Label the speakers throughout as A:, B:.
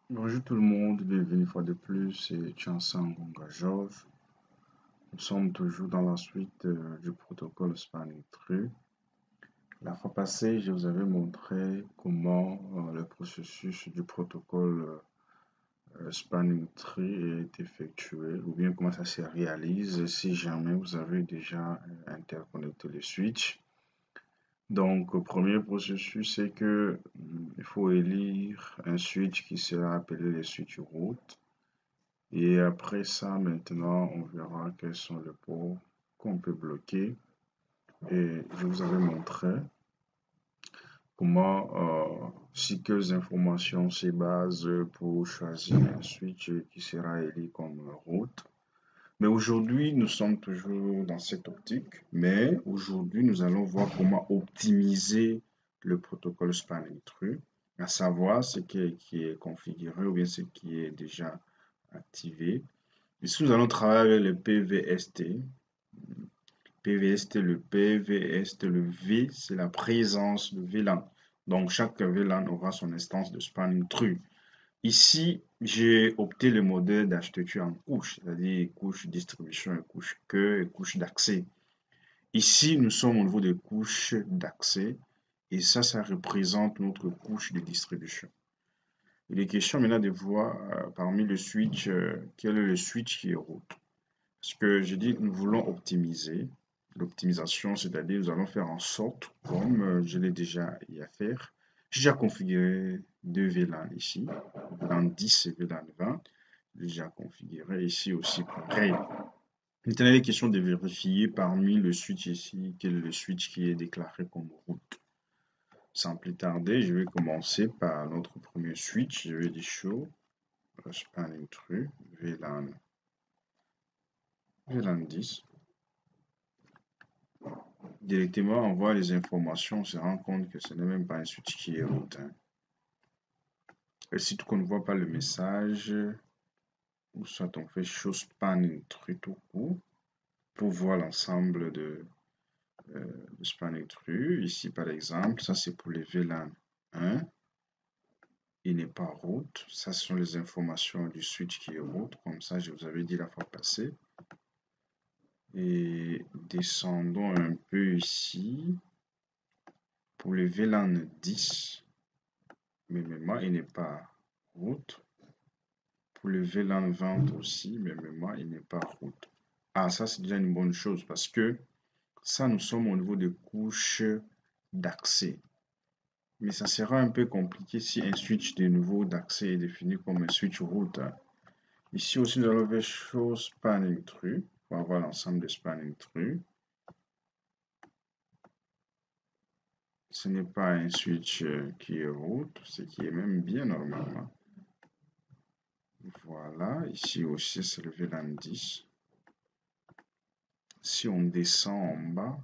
A: Bonjour tout le monde, bienvenue une fois de plus, c'est Chansan Gonga Georges. Nous sommes toujours dans la suite du protocole Spanning Tree. La fois passée, je vous avais montré comment le processus du protocole Spanning Tree est effectué, ou bien comment ça se réalise si jamais vous avez déjà interconnecté les switches. Donc, le premier processus, c'est que il faut élire un switch qui sera appelé le switch route. Et après ça, maintenant, on verra quels sont les ports qu'on peut bloquer. Et je vous avais montré comment, si quelles informations se basent pour choisir un switch qui sera élu comme route. Mais aujourd'hui, nous sommes toujours dans cette optique. Mais aujourd'hui, nous allons voir comment optimiser le protocole Spanning Tree, à savoir ce qui est configuré ou bien ce qui est déjà activé. Ici, nous allons travailler avec le PVST. PVST, le PVST, le V, c'est la présence de VLAN. Donc, chaque VLAN aura son instance de spanning tree. Ici, j'ai opté le modèle d'architecture en couches, c'est-à-dire couche distribution et couche cœur et couche d'accès. Ici, nous sommes au niveau des couches d'accès et ça représente notre couche de distribution. Il est question maintenant de voir parmi le switch, quel est le switch qui est route. Parce que j'ai dit, nous voulons optimiser. L'optimisation, c'est-à-dire nous allons faire en sorte, comme je l'ai déjà eu à faire, j'ai déjà configuré deux VLAN ici, VLAN 10 et VLAN 20. J'ai déjà configuré ici aussi pareil. Maintenant, il est question de vérifier parmi le switch ici, quel est le switch qui est déclaré comme route. Sans plus tarder, je vais commencer par notre premier switch. Je vais dire show, spanning tree, VLAN 10. Directement, on voit les informations, on se rend compte que ce n'est même pas un switch qui est route. Et si qu'on ne voit pas le message, ou soit on fait show spanning tree tout court pour voir l'ensemble de spanning tree. Ici, par exemple, ça c'est pour les VLAN 1. Il n'est pas route. Ça, ce sont les informations du switch qui est route. Comme ça, je vous avais dit la fois passée. Et descendons un peu ici. Pour le VLAN 10, mais moi, il n'est pas route. Pour le VLAN 20 aussi, mais moi, il n'est pas route. Ah, ça, c'est déjà une bonne chose parce que ça, nous sommes au niveau des couches d'accès. Mais ça sera un peu compliqué si un switch de nouveau d'accès est défini comme un switch route. Ici aussi, nous allons faire show spanning tree pour avoir l'ensemble des spanning tree. Ce n'est pas un switch qui est route, ce qui est même bien normalement. Voilà, ici aussi c'est le VLAN 10. Si on descend en bas,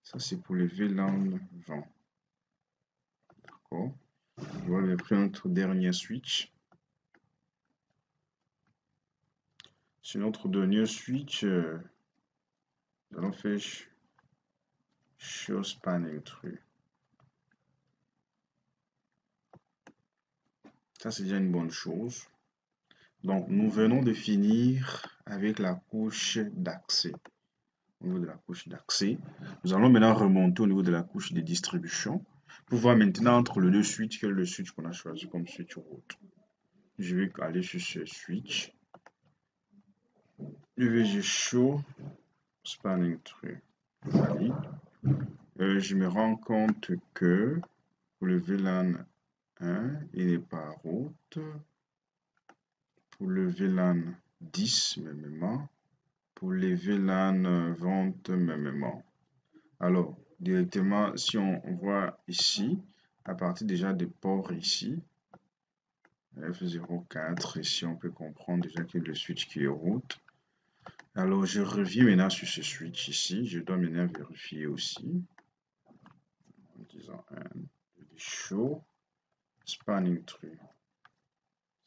A: ça c'est pour le VLAN 20. D'accord. Voilà, après notre dernier switch. Sur notre dernier switch, nous allons faire show spanning tree. Ça c'est déjà une bonne chose. Donc nous venons de finir avec la couche d'accès. Au niveau de la couche d'accès, nous allons maintenant remonter au niveau de la couche de distribution pour voir maintenant entre les deux switches quel est le switch qu'on a choisi comme switch route. Je vais aller sur ce switch. Je vais dire show spanning tree. Valide. Je me rends compte que pour le VLAN 1, il n'est pas route. Pour le VLAN 10, mêmement. Pour les VLAN 20, mêmement. Alors, directement, si on voit ici, à partir déjà des ports ici, F04, ici on peut comprendre déjà que le switch qui est route. Alors, je reviens maintenant sur ce switch ici. Je dois maintenant vérifier aussi. En disant show spanning tree.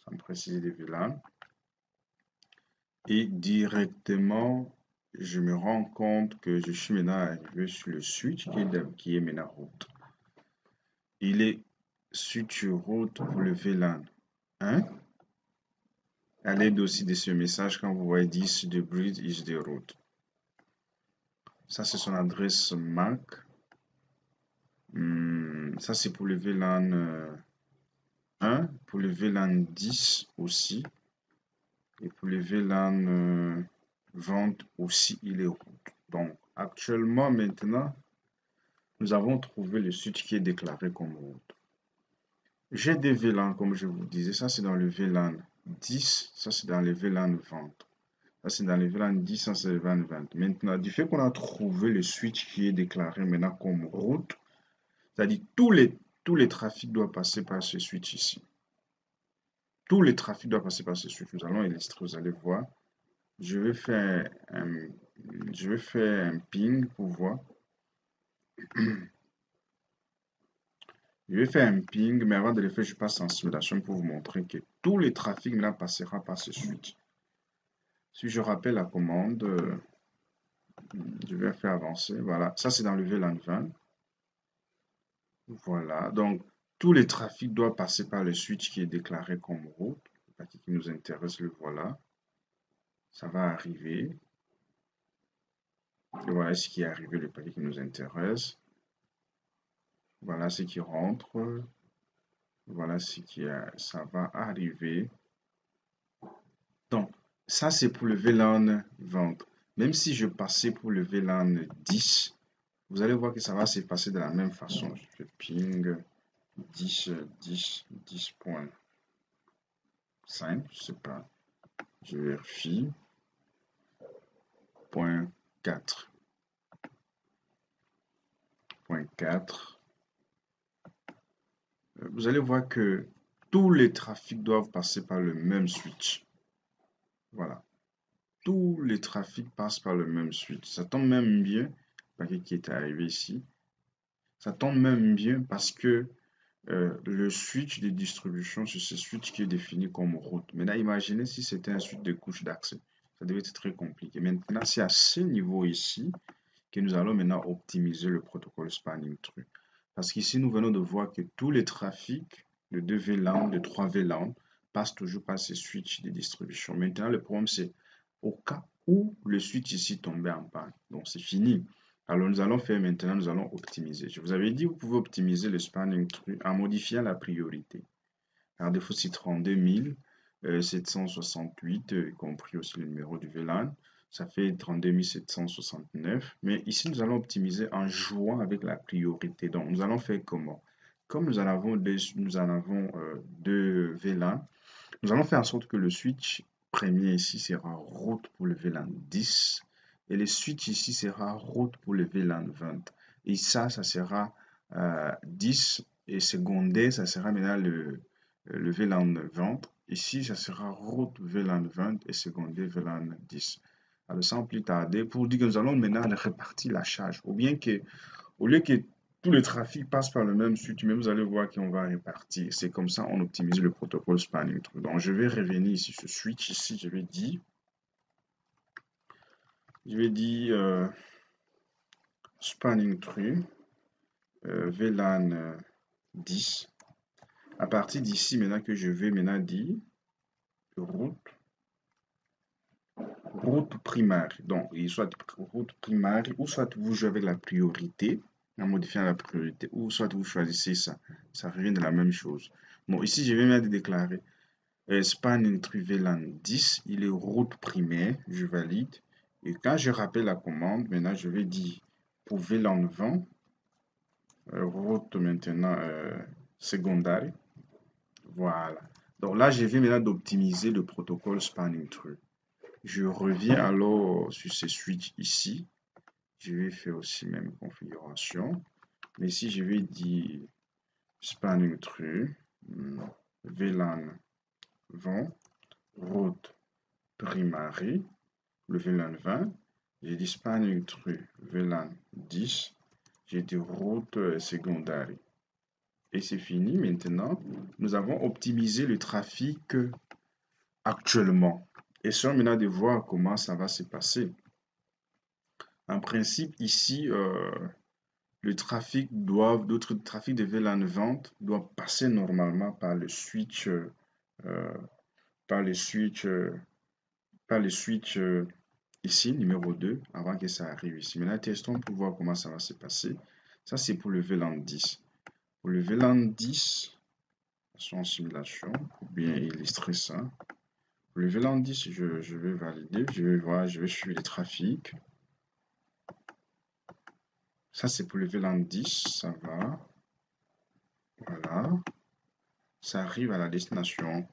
A: Ça me précise les VLAN. Et directement, je me rends compte que je suis maintenant arrivé sur le switch qui est maintenant route. Il est switch route pour le VLAN Hein? À l'aide aussi de ce message, quand vous voyez this, the bridge is the road. Ça, c'est son adresse MAC. Ça, c'est pour le VLAN 1, pour le VLAN 10 aussi. Et pour le VLAN vente aussi, il est route. Donc, actuellement, maintenant, nous avons trouvé le switch qui est déclaré comme route. J'ai des VLAN, comme je vous disais. Ça, c'est dans le VLAN 10. Ça, c'est dans le VLAN vente. Ça, c'est dans le VLAN 10. Ça, c'est le VLAN 20. Maintenant, du fait qu'on a trouvé le switch qui est déclaré maintenant comme route, c'est-à-dire tous les trafics doivent passer par ce switch ici. Tous les trafics doivent passer par ce switch. Nous allons illustrer, vous allez voir. Je vais faire un ping pour voir. Je vais faire un ping, mais avant de le faire, je passe en simulation pour vous montrer que tous les trafics là passera par ce switch. Si je rappelle la commande, je vais faire avancer. Voilà, ça c'est dans le VLAN 20. Voilà, donc tous les trafics doivent passer par le switch qui est déclaré comme route. Le paquet qui nous intéresse, le voilà. Ça va arriver. Et voilà ce qui est arrivé, le paquet qui nous intéresse. Voilà ce qui rentre. Voilà ça va arriver. Donc, ça c'est pour le VLAN vente. Même si je passais pour le VLAN 10, vous allez voir que ça va se passer de la même façon. Je fais ping 10.5, je sais pas. Je vérifie. Point 4. Point 4. Vous allez voir que tous les trafics doivent passer par le même switch. Voilà. Tous les trafics passent par le même switch. Ça tombe même bien, le paquet qui est arrivé ici. Ça tombe même bien parce que le switch de distribution, c'est ce switch qui est défini comme route. Maintenant, imaginez si c'était un switch de couche d'accès. Ça devait être très compliqué. Maintenant, c'est à ce niveau ici que nous allons maintenant optimiser le protocole spanning tree. Parce qu'ici, nous venons de voir que tous les trafics de 2 VLAN, de 3 VLAN, passent toujours par ces switches de distribution. Maintenant, le problème, c'est au cas où le switch ici tombait en panne. Donc, c'est fini. Alors, nous allons faire maintenant, nous allons optimiser. Je vous avais dit, vous pouvez optimiser le spanning tree en modifiant la priorité. Par défaut, c'est 32 768, y compris aussi le numéro du VLAN. Ça fait 32 769. Mais ici, nous allons optimiser en jouant avec la priorité. Donc, nous allons faire comment? Comme nous en avons deux VLAN, nous allons faire en sorte que le switch premier ici sera route pour le VLAN 10 et le switch ici sera route pour le VLAN 20. Et ça sera 10 et secondaire, ça sera maintenant le VLAN 20. Ici, ça sera route VLAN 20 et secondaire VLAN 10. Alors, sans plus tarder, pour dire que nous allons maintenant répartir la charge, ou bien que, au lieu que tout le trafic passe par le même switch, mais vous allez voir qu'on va répartir. C'est comme ça on optimise le protocole spanning tree. Donc, je vais revenir ici, ce switch ici, je vais dire spanning tree, VLAN 10. À partir d'ici, maintenant que je vais maintenant dire route primaire. Donc, soit route primaire, ou soit vous jouez avec la priorité, en modifiant la priorité, ou soit vous choisissez ça. Ça revient de la même chose. Bon, ici, je vais maintenant déclarer spanning tree VLAN 10, il est route primaire, je valide. Et quand je rappelle la commande, maintenant, je vais dire pour VLAN 20, route maintenant secondaire. Voilà. Donc là, je viens maintenant d'optimiser le protocole spanning tree. Je reviens alors sur ce switch ici. Je vais faire aussi même configuration. Mais ici, je vais dire spanning tree, VLAN 20, route primary, le VLAN 20. J'ai dit spanning tree, VLAN 10. J'ai dit route secondaire. Et c'est fini maintenant. Nous avons optimisé le trafic actuellement. Essayons maintenant de voir comment ça va se passer. En principe, ici, d'autres trafics de VLAN vente doit passer normalement par le switch euh, par le switch, par le switch ici, numéro 2, avant que ça arrive ici. Maintenant, testons pour voir comment ça va se passer. Ça, c'est pour le VLAN 10. Pour le VLAN 10, en simulation, pour bien illustrer ça. Pour le VLAN 10, je vais valider, je vais voir, je vais suivre les trafics. Ça, c'est pour le VLAN 10, ça va. Voilà. Ça arrive à la destination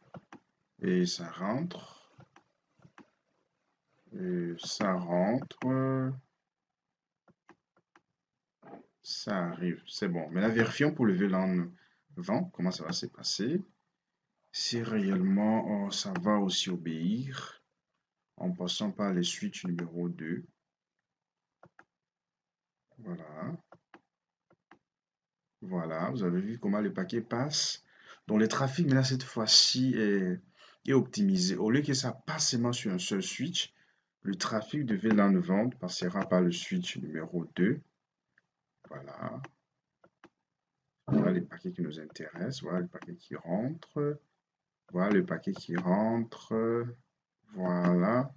A: et ça rentre. Et ça rentre. Ça arrive. C'est bon. Mais la vérifions pour le VLAN 20, comment ça va se passer. Si réellement ça va aussi obéir en passant par les switches numéro 2. Voilà. Voilà, vous avez vu comment le paquet passe. Donc le trafic, maintenant, cette fois-ci, est optimisé. Au lieu que ça passe seulement sur un seul switch, le trafic de VLAN vente passera par le switch numéro 2. Voilà. Voilà les paquets qui nous intéressent. Voilà le paquet qui rentre. Voilà le paquet qui rentre. Voilà.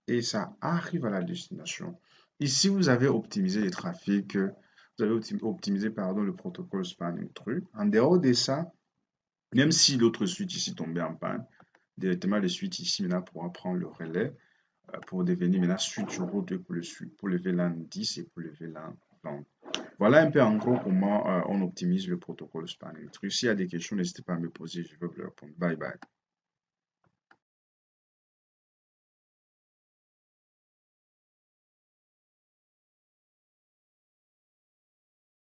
A: Et ça arrive à la destination. Ici, vous avez optimisé les trafics. Vous avez optimisé pardon, le protocole spanning tree. En dehors de ça, même si l'autre switch ici tombait en panne, directement le switch ici maintenant pourra prendre le relais pour devenir maintenant switch route pour le VLAN 10 et pour le VLAN 20. Voilà un peu en gros comment on optimise le protocole spanning tree. S'il y a des questions, n'hésitez pas à me poser, je vais vous répondre. Bye bye.